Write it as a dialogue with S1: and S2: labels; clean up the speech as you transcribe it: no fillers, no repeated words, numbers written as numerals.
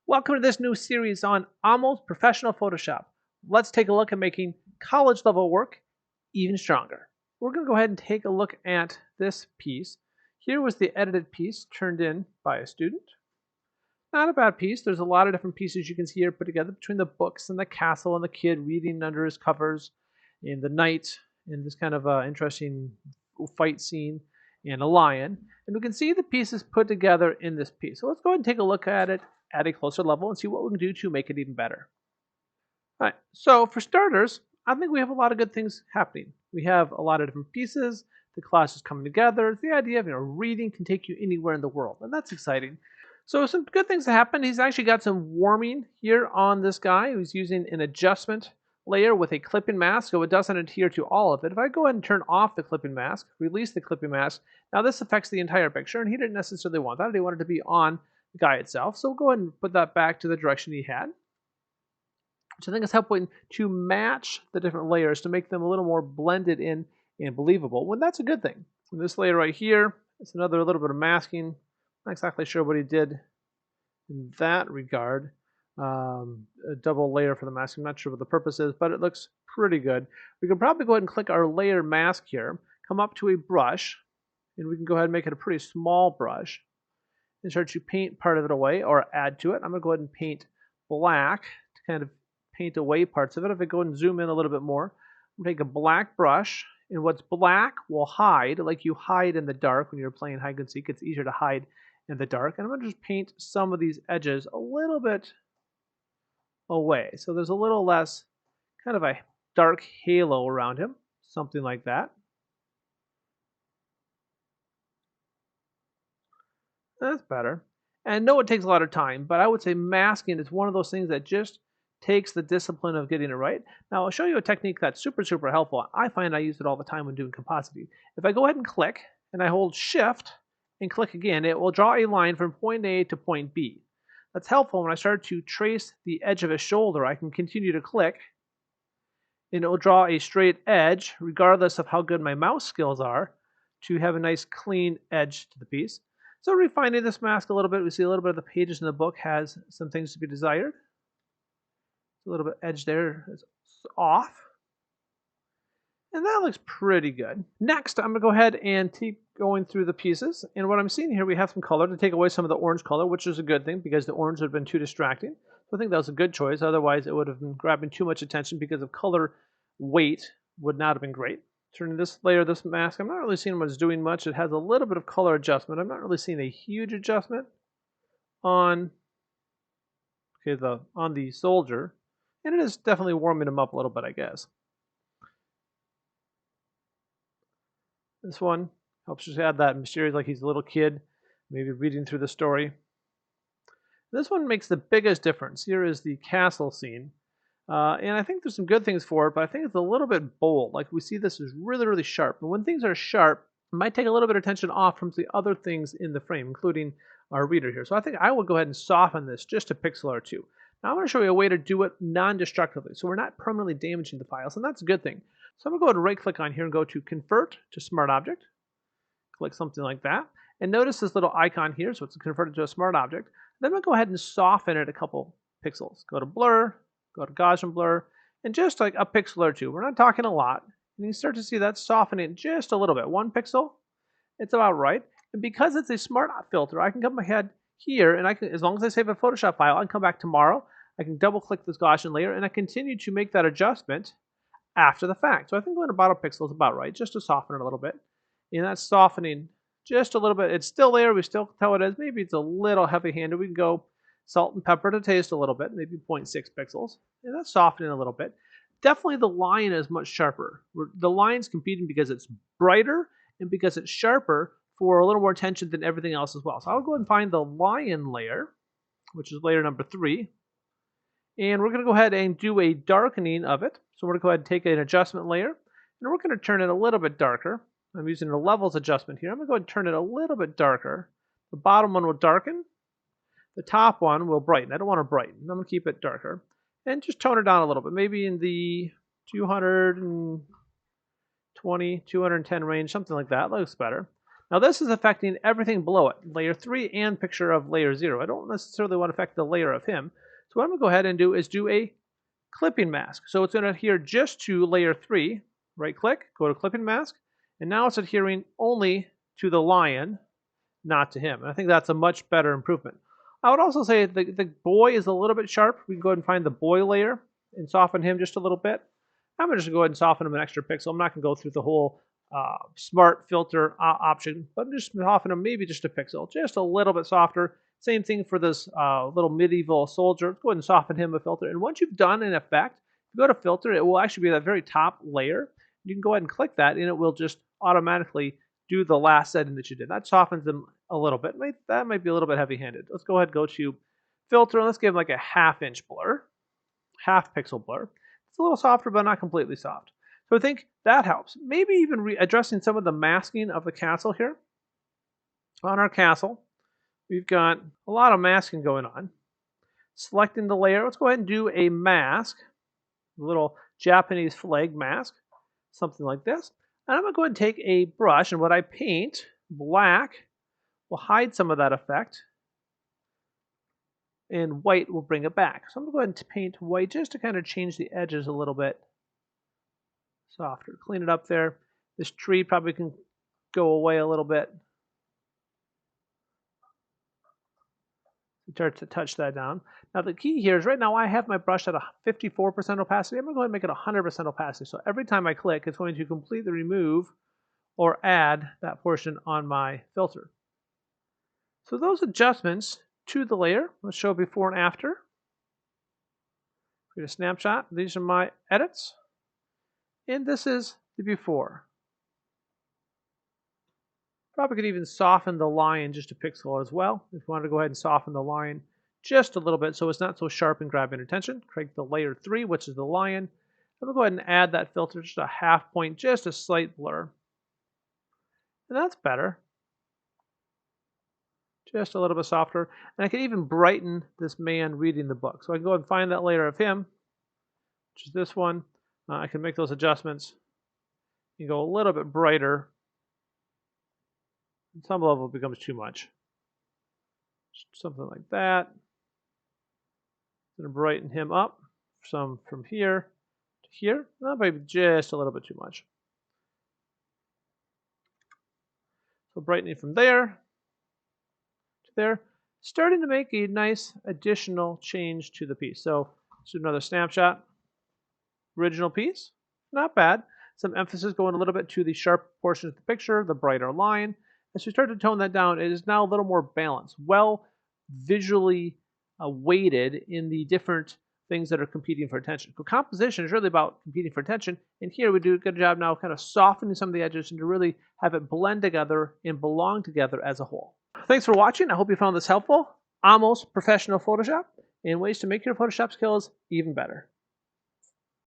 S1: Welcome to this new series on Almost Professional Photoshop. Let's take a look at making college level work even stronger. We're going to go ahead and take a look at this piece. Here was the edited piece turned in by a student. Not a bad piece. There's a lot of different pieces you can see here put together between the books and the castle and the kid reading under his covers and the knight and this kind of interesting fight scene and a lion. And we can see the pieces put together in this piece. So let's go ahead and take a look at it at a closer level and see what we can do to make it even better. All right, so for starters, I think we have a lot of good things happening. We have a lot of different pieces. The class is coming together. It's the idea of reading can take you anywhere in the world, and that's exciting. So some good things that happened. He's actually got some warming here on this guy. He's using an adjustment layer with a clipping mask, so it doesn't adhere to all of it. If I go ahead and turn off the clipping mask, release the clipping mask, now this affects the entire picture, and he didn't necessarily want that. He wanted to be on the guy itself. So we'll go ahead and put that back to the direction he had, which I think is helping to match the different layers to make them a little more blended in and believable, when that's a good thing. And this layer right here, it's another little bit of masking. Not exactly sure what he did in that regard. A double layer for the mask. I'm not sure what the purpose is, but it looks pretty good. We can probably go ahead and click our layer mask here, come up to a brush, and we can go ahead and make it a pretty small brush and start to paint part of it away or add to it. I'm going to go ahead and paint black to kind of paint away parts of it. If I go and zoom in a little bit more, I'm going to take a black brush, and what's black will hide, like you hide in the dark when you're playing hide and seek. It's easier to hide in the dark. And I'm going to just paint some of these edges a little bit away, so there's a little less kind of a dark halo around him, something like that. That's better. And no, it takes a lot of time, but I would say masking is one of those things that just takes the discipline of getting it right. Now, I'll show you a technique that's super helpful. I find I use it all the time when doing compositing. If I go ahead and click, and I hold Shift and click again, it will draw a line from point A to point B. That's helpful when I start to trace the edge of his shoulder. I can continue to click, and it will draw a straight edge, regardless of how good my mouse skills are, to have a nice clean edge to the piece. So refining this mask a little bit, we see a little bit of the pages in the book has some things to be desired. A little bit edge there is off. And that looks pretty good. Next, I'm going to go ahead and keep going through the pieces. And what I'm seeing here, we have some color to take away some of the orange color, which is a good thing because the orange would have been too distracting. So I think that was a good choice. Otherwise, it would have been grabbing too much attention because of color weight would not have been great. Turning this layer, this mask, I'm not really seeing what it's doing much. It has a little bit of color adjustment. I'm not really seeing a huge adjustment on the soldier. And it is definitely warming him up a little bit, I guess. This one helps just add that mysterious, like he's a little kid, maybe reading through the story. This one makes the biggest difference. Here is the castle scene. And I think there's some good things for it, but I think it's a little bit bold. Like we see this is really sharp. And when things are sharp, it might take a little bit of attention off from the other things in the frame, including our reader here. So I think I will go ahead and soften this just a pixel or two. Now I'm going to show you a way to do it non-destructively, so we're not permanently damaging the files, and that's a good thing. So I'm going to go ahead and right-click on here and go to Convert to Smart Object. Click something like that. And notice this little icon here, so it's converted to a smart object. Then I'm going to go ahead and soften it a couple pixels. Go to Blur, go to Gaussian Blur, and just like a pixel or two. We're not talking a lot. And you start to see that softening just a little bit. 1 pixel, it's about right. And because it's a smart filter, I can come ahead here, and I can, as long as I save a Photoshop file, I can come back tomorrow. I can double-click this Gaussian layer, and I continue to make that adjustment after the fact. So I think going about a pixel is about right, just to soften it a little bit. And that's softening just a little bit. It's still there. We still tell it is. Maybe it's a little heavy-handed. We can go salt and pepper to taste a little bit, maybe 0.6 pixels. And that's softening a little bit. Definitely the line is much sharper. The line's competing because it's brighter and because it's sharper for a little more attention than everything else as well. So I'll go ahead and find the lion layer, which is layer number 3. And we're going to go ahead and do a darkening of it. So we're going to go ahead and take an adjustment layer, and we're going to turn it a little bit darker. I'm using a levels adjustment here. I'm going to go ahead and turn it a little bit darker. The bottom one will darken. The top one will brighten. I don't want to brighten. I'm going to keep it darker. And just tone it down a little bit. Maybe in the 220, 210 range, something like that. Looks better. Now this is affecting everything below it, layer 3 and picture of layer 0. I don't necessarily want to affect the layer of him. So what I'm going to go ahead and do is do a clipping mask. So it's going to adhere just to layer 3. Right click, go to clipping mask, and now it's adhering only to the lion, not to him. And I think that's a much better improvement. I would also say the boy is a little bit sharp. We can go ahead and find the boy layer and soften him just a little bit. I'm going to just go ahead and soften him an extra pixel. I'm not going to go through the whole smart filter option, but just soften him maybe just a pixel, just a little bit softer. Same thing for this little medieval soldier. Go ahead and soften him a filter. And once you've done an effect, if you go to filter, it will actually be that very top layer. You can go ahead and click that, and it will just automatically do the last setting that you did. That softens them a little bit. That might be a little bit heavy-handed. Let's go ahead and go to filter, and let's give him like a half-inch blur, half pixel blur. It's a little softer, but not completely soft. So I think that helps. Maybe even addressing some of the masking of the castle here. On our castle, we've got a lot of masking going on. Selecting the layer, let's go ahead and do a mask, a little Japanese flag mask, something like this. And I'm going to go ahead and take a brush, and what I paint, black, will hide some of that effect, and white will bring it back. So I'm going to go ahead and paint white just to kind of change the edges a little bit softer. Clean it up there. This tree probably can go away a little bit. Start to touch that down. Now the key here is right now I have my brush at a 54% opacity. I'm going to go ahead and make it 100% opacity. So every time I click, it's going to completely remove or add that portion on my filter. So those adjustments to the layer, let's show before and after. Create a snapshot. These are my edits. And this is the before. Probably could even soften the lion just a pixel as well. If you wanted to go ahead and soften the lion just a little bit so it's not so sharp and grabbing attention. Click the layer 3, which is the lion. I'm going to go ahead and add that filter just a half point, just a slight blur. And that's better. Just a little bit softer. And I can even brighten this man reading the book. So I can go ahead and find that layer of him, which is this one. I can make those adjustments and go a little bit brighter. At some level it becomes too much. Something like that. I'm going to brighten him up some from here to here. That might be just a little bit too much. So brightening from there to there. Starting to make a nice additional change to the piece. So let's do another snapshot. Original piece. Not bad. Some emphasis going a little bit to the sharp portions of the picture, the brighter line. As we start to tone that down, it is now a little more balanced, well visually weighted in the different things that are competing for attention. So composition is really about competing for attention, and here we do a good job now kind of softening some of the edges and to really have it blend together and belong together as a whole. Thanks for watching. I hope you found this helpful. Almost professional Photoshop and ways to make your Photoshop skills even better.